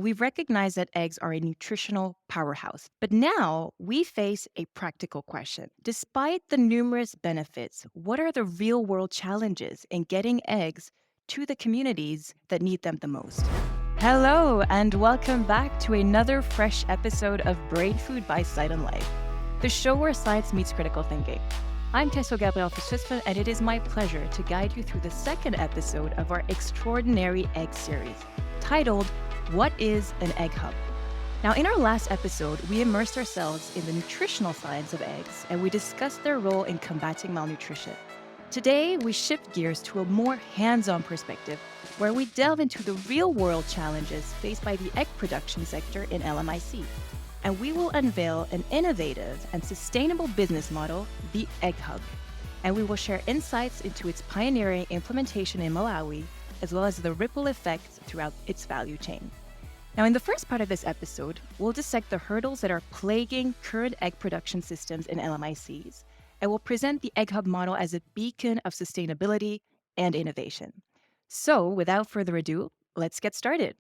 we've recognized that eggs are a nutritional powerhouse. But now we face a practical question. Despite the numerous benefits, what are the real world challenges in getting eggs to the communities that need them the most? Hello, and welcome back to another fresh episode of Brain Food by Sight and Life, the show where science meets critical thinking. I'm Tesso Gabriel for Swissfin, and it is my pleasure to guide you through the second episode of our extraordinary egg series, titled What is an Egg Hub? Now, in our last episode, we immersed ourselves in the nutritional science of eggs, and we discussed their role in combating malnutrition. Today, we shift gears to a more hands-on perspective, where we delve into the real-world challenges faced by the egg production sector in LMIC. And we will unveil an innovative and sustainable business model, the Egg Hub. And we will share insights into its pioneering implementation in Malawi, as well as the ripple effects throughout its value chain. Now, in the first part of this episode, we'll dissect the hurdles that are plaguing current egg production systems in LMICs, and we'll present the Egg Hub model as a beacon of sustainability and innovation. So, without further ado, let's get started.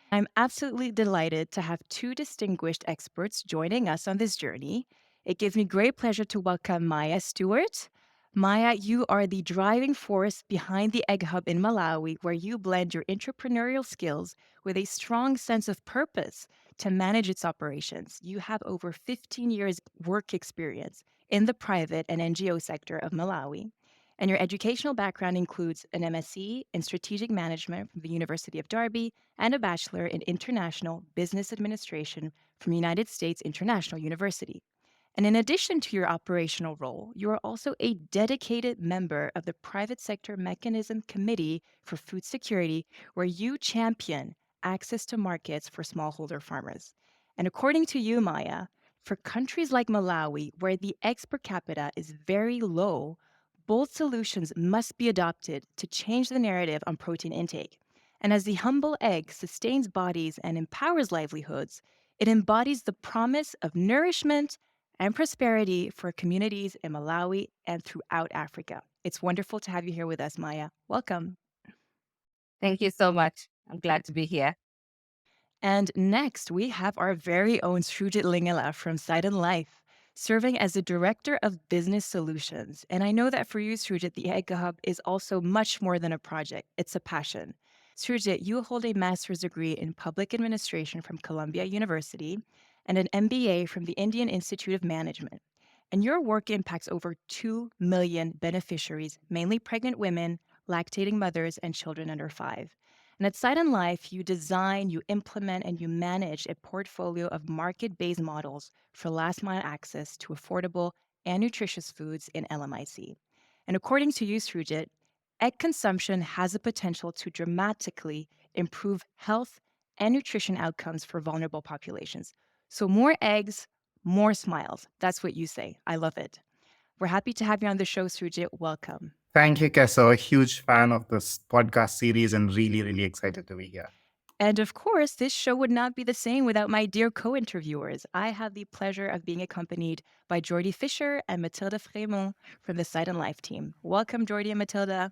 I'm absolutely delighted to have two distinguished experts joining us on this journey. It gives me great pleasure to welcome Maya Stewart. Maya, you are the driving force behind the Egg Hub in Malawi, where you blend your entrepreneurial skills with a strong sense of purpose to manage its operations. You have over 15 years work experience in the private and NGO sector of Malawi. And your educational background includes an MSc in Strategic Management from the University of Derby and a Bachelor in International Business Administration from United States International University. And in addition to your operational role, you are also a dedicated member of the Private Sector Mechanism Committee for Food Security, where you champion access to markets for smallholder farmers. And according to you, Maya, for countries like Malawi, where the eggs per capita is very low, bold solutions must be adopted to change the narrative on protein intake. And as the humble egg sustains bodies and empowers livelihoods, it embodies the promise of nourishment and prosperity for communities in Malawi and throughout Africa. It's wonderful to have you here with us, Maya. Welcome. Thank you so much. I'm glad to be here. And next, we have our very own Shrujit Lingala from Sight and Life, serving as the Director of Business Solutions. And I know that for you, Shrujit, the Egg Hub is also much more than a project. It's a passion. Shrujit, you hold a master's degree in public administration from Columbia University and an MBA from the Indian Institute of Management. And your work impacts over 2 million beneficiaries, mainly pregnant women, lactating mothers, and children under 5. And at Sight and Life, you design, you implement, and you manage a portfolio of market-based models for last-mile access to affordable and nutritious foods in LMIC. And according to you, Srujit, egg consumption has the potential to dramatically improve health and nutrition outcomes for vulnerable populations. So more eggs, more smiles. That's what you say. I love it. We're happy to have you on the show, Srujit. Welcome. Thank you, Kesso. A huge fan of this podcast series and really, really excited to be here. And of course, this show would not be the same without my dear co-interviewers. I have the pleasure of being accompanied by Jordi Fisher and Matilda Fremont from the Sight and Life team. Welcome, Jordi and Matilda.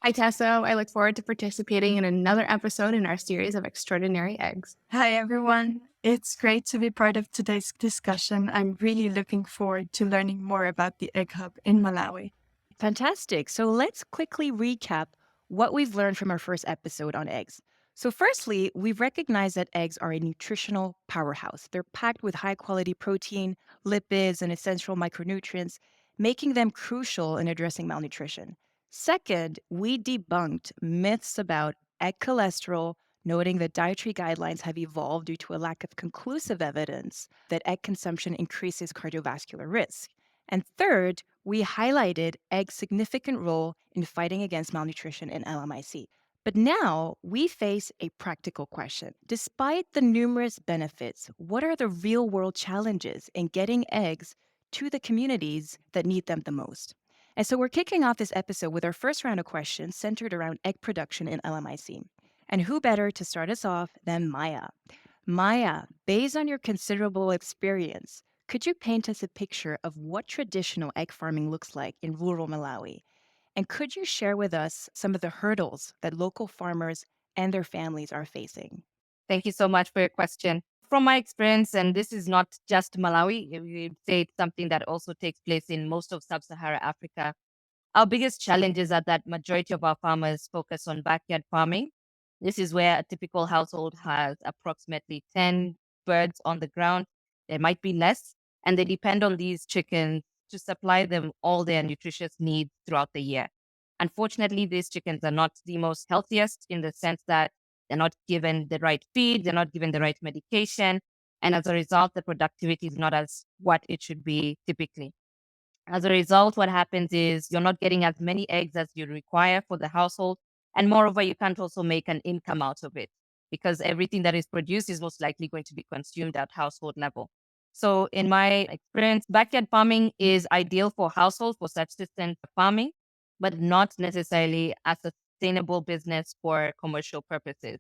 Hi, Tesso. I look forward to participating in another episode in our series of extraordinary eggs. Hi, everyone. It's great to be part of today's discussion. I'm really looking forward to learning more about the Egg Hub in Malawi. Fantastic. So let's quickly recap what we've learned from our first episode on eggs. So firstly, we've recognized that eggs are a nutritional powerhouse. They're packed with high-quality protein, lipids, and essential micronutrients, making them crucial in addressing malnutrition. Second, we debunked myths about egg cholesterol, noting that dietary guidelines have evolved due to a lack of conclusive evidence that egg consumption increases cardiovascular risk. And third, we highlighted eggs' significant role in fighting against malnutrition in LMIC. But now we face a practical question. Despite the numerous benefits, what are the real-world challenges in getting eggs to the communities that need them the most? And so we're kicking off this episode with our first round of questions centered around egg production in LMIC. And who better to start us off than Maya? Maya, based on your considerable experience, could you paint us a picture of what traditional egg farming looks like in rural Malawi? And could you share with us some of the hurdles that local farmers and their families are facing? Thank you so much for your question. From my experience, and this is not just Malawi, we say it's something that also takes place in most of sub-Saharan Africa. Our biggest challenges are that majority of our farmers focus on backyard farming. This is where a typical household has approximately 10 birds on the ground. There might be less, and they depend on these chickens to supply them all their nutritious needs throughout the year. Unfortunately, these chickens are not the most healthiest in the sense that they're not given the right feed, they're not given the right medication, and as a result, the productivity is not as what it should be typically. As a result, what happens is you're not getting as many eggs as you require for the household. And moreover, you can't also make an income out of it because everything that is produced is most likely going to be consumed at household level. So, in my experience, backyard farming is ideal for households for subsistence farming, but not necessarily a sustainable business for commercial purposes.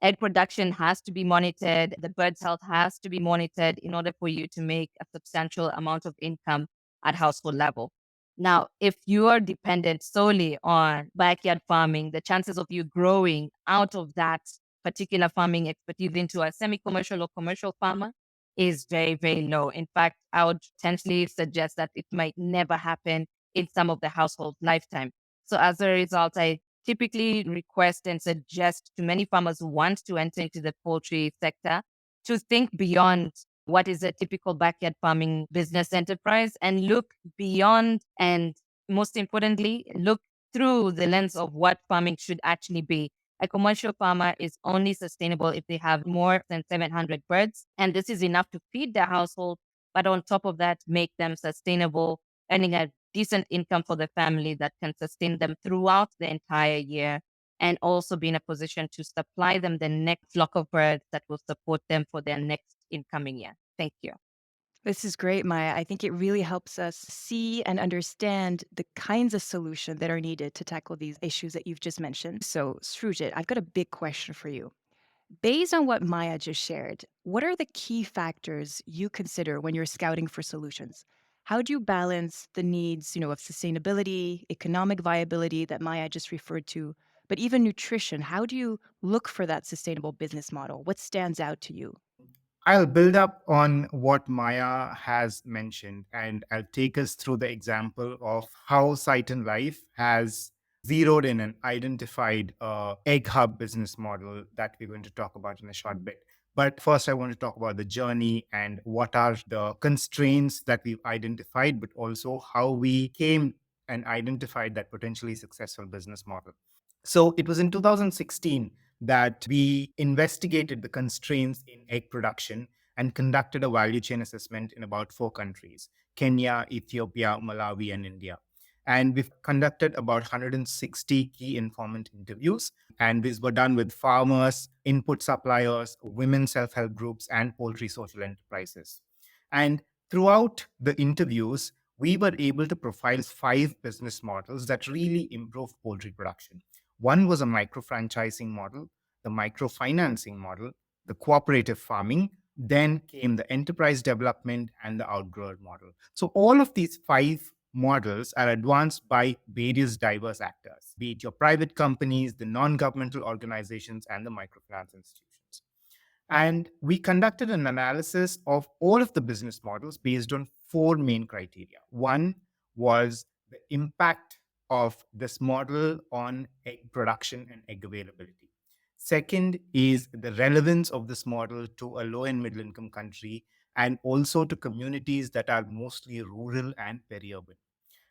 Egg production has to be monitored. The bird's health has to be monitored in order for you to make a substantial amount of income at household level. Now, if you are dependent solely on backyard farming, the chances of you growing out of that particular farming expertise into a semi-commercial or commercial farmer is very, very low. In fact, I would potentially suggest that it might never happen in some of the household lifetime. So as a result, I typically request and suggest to many farmers who want to enter into the poultry sector to think beyond what is a typical backyard farming business enterprise and look beyond and most importantly, look through the lens of what farming should actually be. A commercial farmer is only sustainable if they have more than 700 birds, and this is enough to feed their household, but on top of that, make them sustainable, earning a decent income for the family that can sustain them throughout the entire year and also be in a position to supply them the next flock of birds that will support them for their next incoming year. Thank you. This is great, Maya. I think it really helps us see and understand the kinds of solutions that are needed to tackle these issues that you've just mentioned. So, Srujit, I've got a big question for you. Based on what Maya just shared, what are the key factors you consider when you're scouting for solutions? How do you balance the needs, of sustainability, economic viability that Maya just referred to, but even nutrition? How do you look for that sustainable business model? What stands out to you? I'll build up on what Maya has mentioned, and I'll take us through the example of how Sight and Life has zeroed in and identified a egg hub business model that we're going to talk about in a short bit. But first, I want to talk about the journey and what are the constraints that we've identified, but also how we came and identified that potentially successful business model. So it was in 2016 that we investigated the constraints in egg production and conducted a value chain assessment in about 4 countries: Kenya, Ethiopia, Malawi, and India. And we've conducted about 160 key informant interviews. And these were done with farmers, input suppliers, women self help groups, and poultry social enterprises. And throughout the interviews, we were able to profile 5 business models that really improved poultry production. One was a micro franchising model, the microfinancing model, the cooperative farming, then came the enterprise development and the outgrower model. So all of these 5 models are advanced by various diverse actors, be it your private companies, the non-governmental organizations, and the microfinance institutions. And we conducted an analysis of all of the business models based on 4 main criteria. One was the impact of this model on egg production and egg availability. Second is the relevance of this model to a low and middle income country and also to communities that are mostly rural and peri-urban.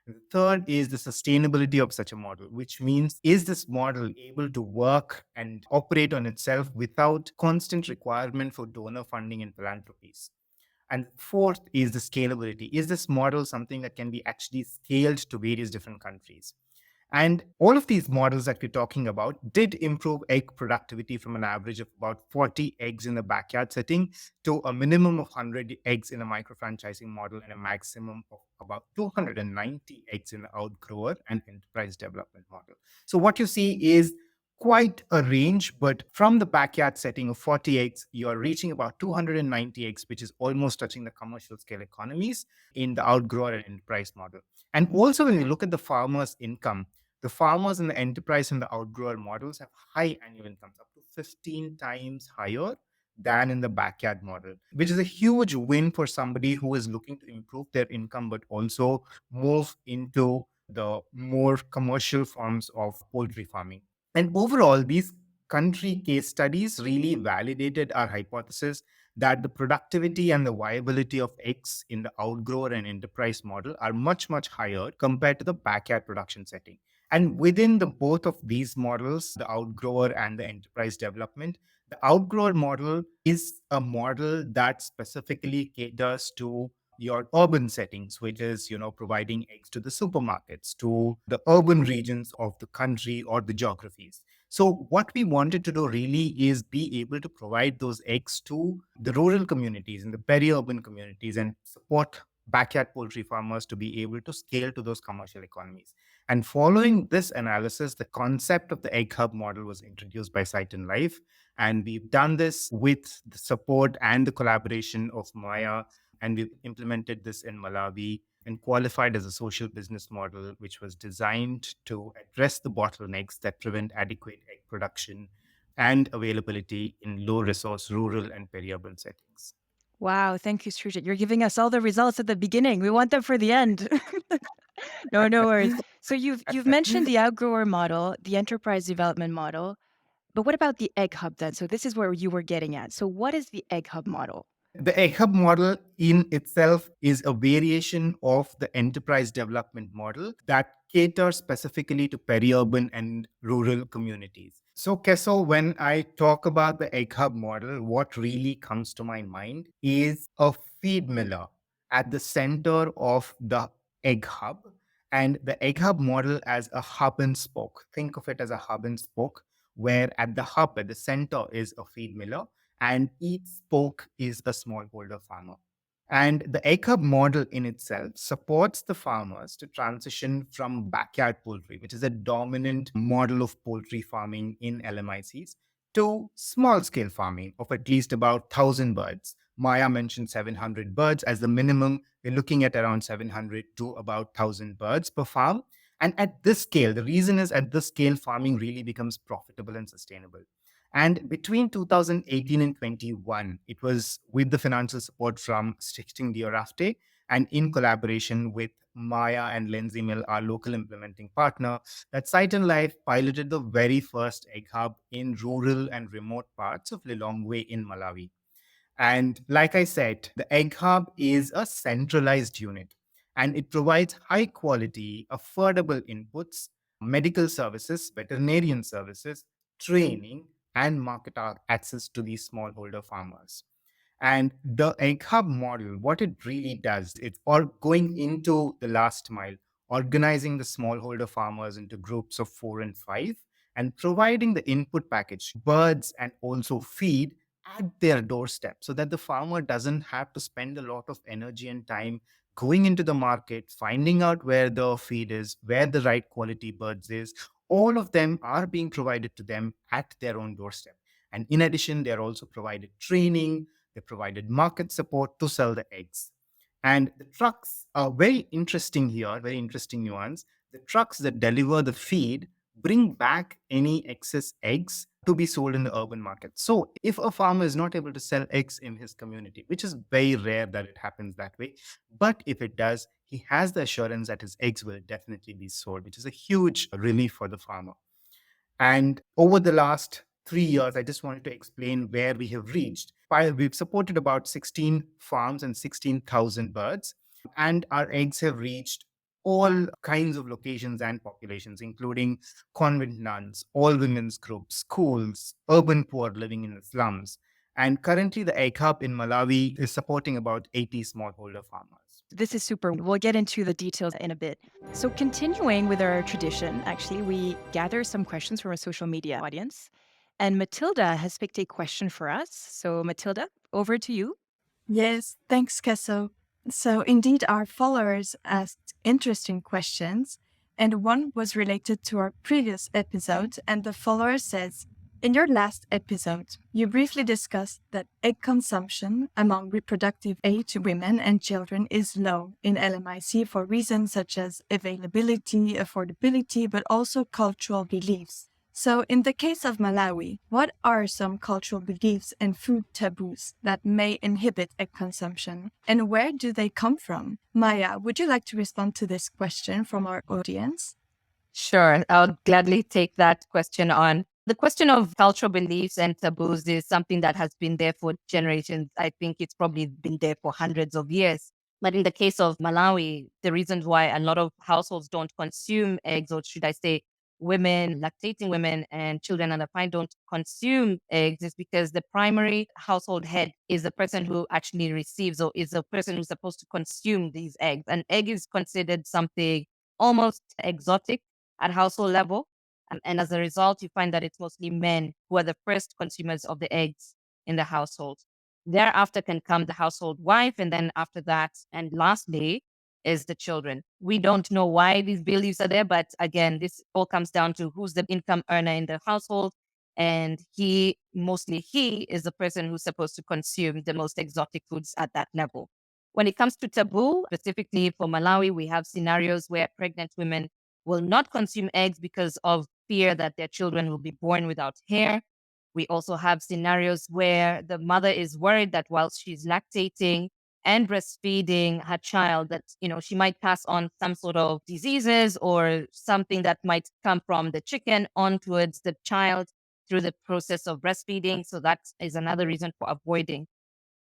The third is the sustainability of such a model, which means, is this model able to work and operate on itself without constant requirement for donor funding and philanthropies? And fourth is the scalability. Is this model something that can be actually scaled to various different countries? And all of these models that we're talking about did improve egg productivity from an average of about 40 eggs in the backyard setting to a minimum of 100 eggs in a micro franchising model and a maximum of about 290 eggs in the outgrower and enterprise development model. So what you see is quite a range, but from the backyard setting of 40 eggs, you're reaching about 290 eggs, which is almost touching the commercial scale economies in the outgrower and enterprise model. And also when we look at the farmer's income, The farmers in the enterprise and the outgrower models have high annual incomes, up to 15 times higher than in the backyard model, which is a huge win for somebody who is looking to improve their income, but also move into the more commercial forms of poultry farming. And overall, these country case studies really validated our hypothesis that the productivity and the viability of eggs in the outgrower and enterprise model are much, much higher compared to the backyard production setting. And within the both of these models, the outgrower and the enterprise development, the outgrower model is a model that specifically caters to your urban settings, which is, providing eggs to the supermarkets, to the urban regions of the country or the geographies. So what we wanted to do really is be able to provide those eggs to the rural communities and the peri-urban communities and support backyard poultry farmers to be able to scale to those commercial economies. And following this analysis, the concept of the egg hub model was introduced by Sight and Life. And we've done this with the support and the collaboration of Maya, and we've implemented this in Malawi and qualified as a social business model, which was designed to address the bottlenecks that prevent adequate egg production and availability in low resource rural and peri-urban settings. Wow, thank you, Srijit. You're giving us all the results at the beginning. We want them for the end. No worries. So you've mentioned the outgrower model, the enterprise development model, but what about the egg hub then? So this is where you were getting at. So what is the egg hub model? The egg hub model in itself is a variation of the enterprise development model that caters specifically to peri-urban and rural communities. So, Keso, when I talk about the egg hub model, what really comes to my mind is a feed miller at the center of the egg hub, and the egg hub model as a hub and spoke. Think of it as a hub and spoke, where at the hub, at the center, is a feed miller and each spoke is a smallholder farmer. And the egg hub model in itself supports the farmers to transition from backyard poultry, which is a dominant model of poultry farming in LMICs, to small scale farming of at least about 1,000 birds. Maya mentioned 700 birds as the minimum. We're looking at around 700 to about 1,000 birds per farm. And at this scale, the reason is at this scale, farming really becomes profitable and sustainable. And between 2018 and 21, it was with the financial support from Stichting Diorafte and in collaboration with Maya and Lindsay Mill, our local implementing partner, that Sight and Life piloted the very first egg hub in rural and remote parts of Lilongwe in Malawi. And like I said, the egg hub is a centralized unit and it provides high quality, affordable inputs, medical services, veterinarian services, training, and market access to these smallholder farmers. And the egg hub model, what it really does, it's all going into the last mile, organizing the smallholder farmers into groups of 4 and 5, and providing the input package, birds, and also feed at their doorstep so that the farmer doesn't have to spend a lot of energy and time going into the market, finding out where the feed is, where the right quality birds is. All of them are being provided to them at their own doorstep. And in addition, they're also provided training, they provided market support to sell the eggs. And the trucks are very interesting here, very interesting nuance. The trucks that deliver the feed bring back any excess eggs to be sold in the urban market. So if a farmer is not able to sell eggs in his community, which is very rare that it happens that way, but if it does, he has the assurance that his eggs will definitely be sold, which is a huge relief for the farmer. And over the last 3 years, I just wanted to explain where we have reached. We've supported about 16 farms and 16,000 birds, and our eggs have reached all kinds of locations and populations, including convent nuns, all women's groups, schools, urban poor living in the slums. And currently, the egg hub in Malawi is supporting about 80 smallholder farmers. This is super. We'll get into the details in a bit. So, continuing with our tradition, actually, we gather some questions from our social media audience. And Matilda has picked a question for us. So, Matilda, over to you. Yes, thanks, Kesso. So indeed, our followers asked interesting questions, and one was related to our previous episode, and the follower says, In your last episode, you briefly discussed that egg consumption among reproductive age women and children is low in LMIC for reasons such as availability, affordability, but also cultural beliefs. So, in the case of Malawi, what are some cultural beliefs and food taboos that may inhibit egg consumption, and where do they come from? Maya, would you like to respond to this question from our audience? Sure, I'll gladly take that question on. The question of cultural beliefs and taboos is something that has been there for generations. I think it's probably been there for hundreds of years. But in the case of Malawi, the reasons why a lot of households don't consume eggs, or should I say, lactating women and children under 5 don't consume eggs, is because the primary household head is the person who actually receives, or is the person who's supposed to consume these eggs. An egg is considered something almost exotic at household level. And as a result, you find that it's mostly men who are the first consumers of the eggs in the household. Thereafter can come the household wife, and then after that, and lastly, is the children. We don't know why these beliefs are there, but again, this all comes down to who's the income earner in the household. And mostly he is the person who's supposed to consume the most exotic foods at that level. When it comes to taboo, specifically for Malawi, we have scenarios where pregnant women will not consume eggs because of fear that their children will be born without hair. We also have scenarios where the mother is worried that while she's lactating and breastfeeding her child, that she might pass on some sort of diseases or something that might come from the chicken on towards the child through the process of breastfeeding. So that is another reason for avoiding.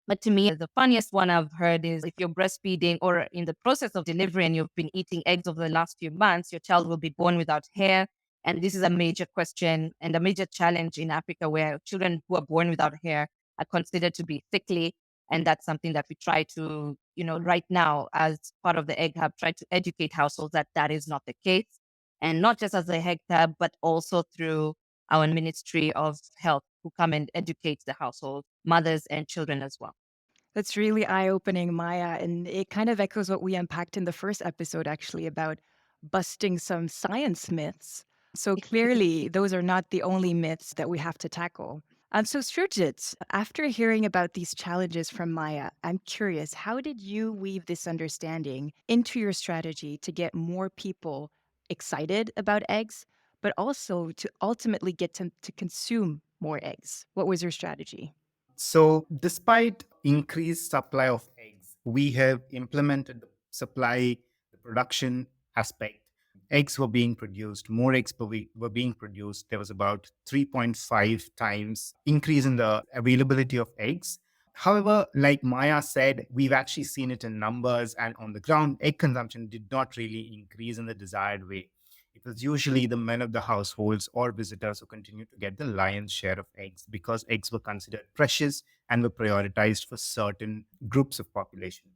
But to me, the funniest one I've heard is if you're breastfeeding or in the process of delivery and you've been eating eggs over the last few months, your child will be born without hair. And this is a major question and a major challenge in Africa, where children who are born without hair are considered to be sickly. And that's something that we try to, right now, as part of the Egg Hub, try to educate households that that is not the case. And not just as the Egg Hub, but also through our Ministry of Health, who come and educate the household, mothers and children as well. That's really eye opening, Maya. And it kind of echoes what we unpacked in the first episode, actually, about busting some science myths. So clearly, those are not the only myths that we have to tackle. So, Srijit, after hearing about these challenges from Maya, I'm curious, how did you weave this understanding into your strategy to get more people excited about eggs, but also to ultimately get them to consume more eggs? What was your strategy? So, despite increased supply of eggs, we have implemented the supply, the production aspect. Eggs were being produced, more eggs per week were being produced. There was about 3.5 times increase in the availability of eggs. However, like Maya said, we've actually seen it in numbers, and on the ground, egg consumption did not really increase in the desired way. It was usually the men of the households or visitors who continued to get the lion's share of eggs, because eggs were considered precious and were prioritized for certain groups of population.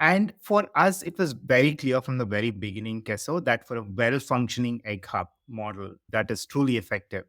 And for us, it was very clear from the very beginning, Keso, that for a well functioning egg hub model that is truly effective,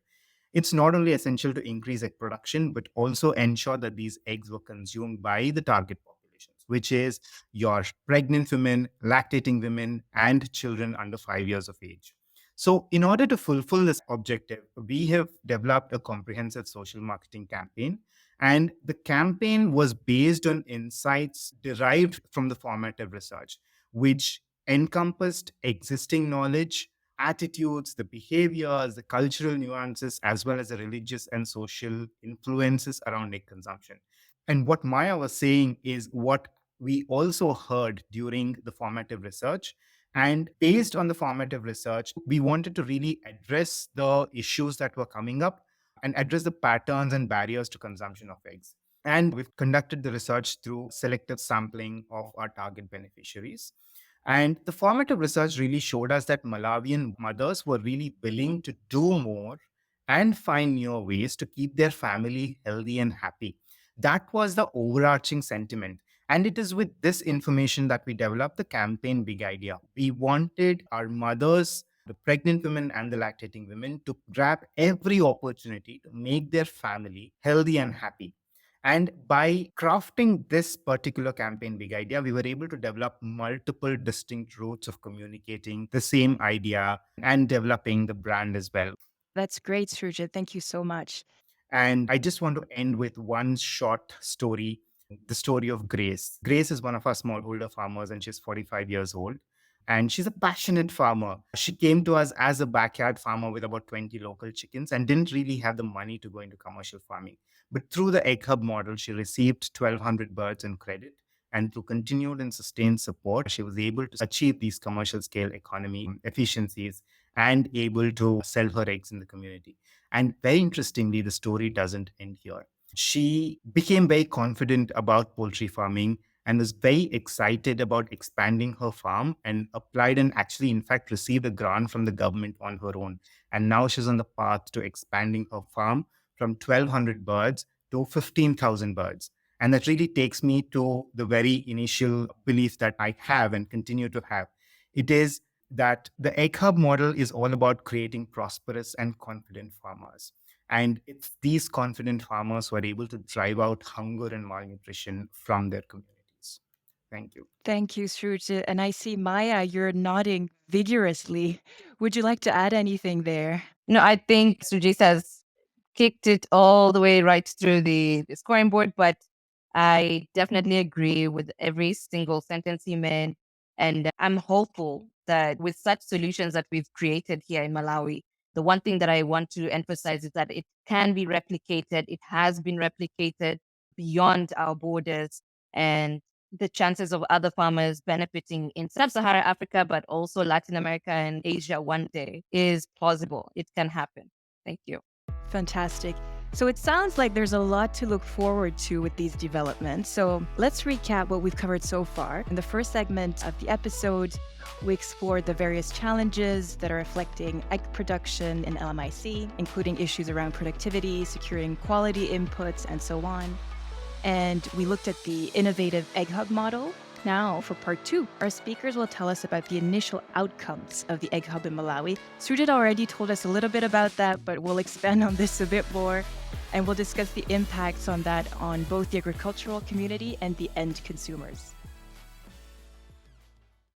it's not only essential to increase egg production, but also ensure that these eggs were consumed by the target populations, which is your pregnant women, lactating women, and children under 5 years of age. So, in order to fulfill this objective, we have developed a comprehensive social marketing campaign. And the campaign was based on insights derived from the formative research, which encompassed existing knowledge, attitudes, the behaviors, the cultural nuances, as well as the religious and social influences around egg consumption. And what Maya was saying is what we also heard during the formative research. And based on the formative research, we wanted to really address the issues that were coming up and address the patterns and barriers to consumption of eggs. And we've conducted the research through selective sampling of our target beneficiaries. And the formative research really showed us that Malawian mothers were really willing to do more and find newer ways to keep their family healthy and happy. That was the overarching sentiment. And it is with this information that we developed the campaign Big Idea. We wanted our mothers, the pregnant women, and the lactating women to grab every opportunity to make their family healthy and happy. And by crafting this particular campaign Big Idea, we were able to develop multiple distinct routes of communicating the same idea and developing the brand as well. That's great, Srijit. Thank you so much. And I just want to end with one short story, the story of Grace. Grace is one of our smallholder farmers, and she's 45 years old. And she's a passionate farmer. She came to us as a backyard farmer with about 20 local chickens and didn't really have the money to go into commercial farming. But through the Egg Hub model, she received 1,200 birds in credit. And through continued and sustained support, she was able to achieve these commercial scale economy efficiencies and able to sell her eggs in the community. And very interestingly, the story doesn't end here. She became very confident about poultry farming and was very excited about expanding her farm and applied and actually, in fact, received a grant from the government on her own. And now she's on the path to expanding her farm from 1,200 birds to 15,000 birds. And that really takes me to the very initial belief that I have and continue to have. It is that the Egg Hub model is all about creating prosperous and confident farmers. And it's these confident farmers who are able to drive out hunger and malnutrition from their communities. Thank you. Thank you, Shrute. And I see, Maya, you're nodding vigorously. Would you like to add anything there? No, I think Sujit has kicked it all the way right through the scoring board, but I definitely agree with every single sentence he made. And I'm hopeful that with such solutions that we've created here in Malawi, the one thing that I want to emphasize is that it can be replicated. It has been replicated beyond our borders. And the chances of other farmers benefiting in sub-Saharan Africa, but also Latin America and Asia one day is plausible. It can happen. Thank you. Fantastic. So it sounds like there's a lot to look forward to with these developments. So let's recap what we've covered so far. In the first segment of the episode, we explored the various challenges that are affecting egg production in LMIC, including issues around productivity, securing quality inputs, and so on. And we looked at the innovative Egg Hub model. Now, for part 2, our speakers will tell us about the initial outcomes of the Egg Hub in Malawi. Sujit already told us a little bit about that, but we'll expand on this a bit more. And we'll discuss the impacts on that on both the agricultural community and the end consumers.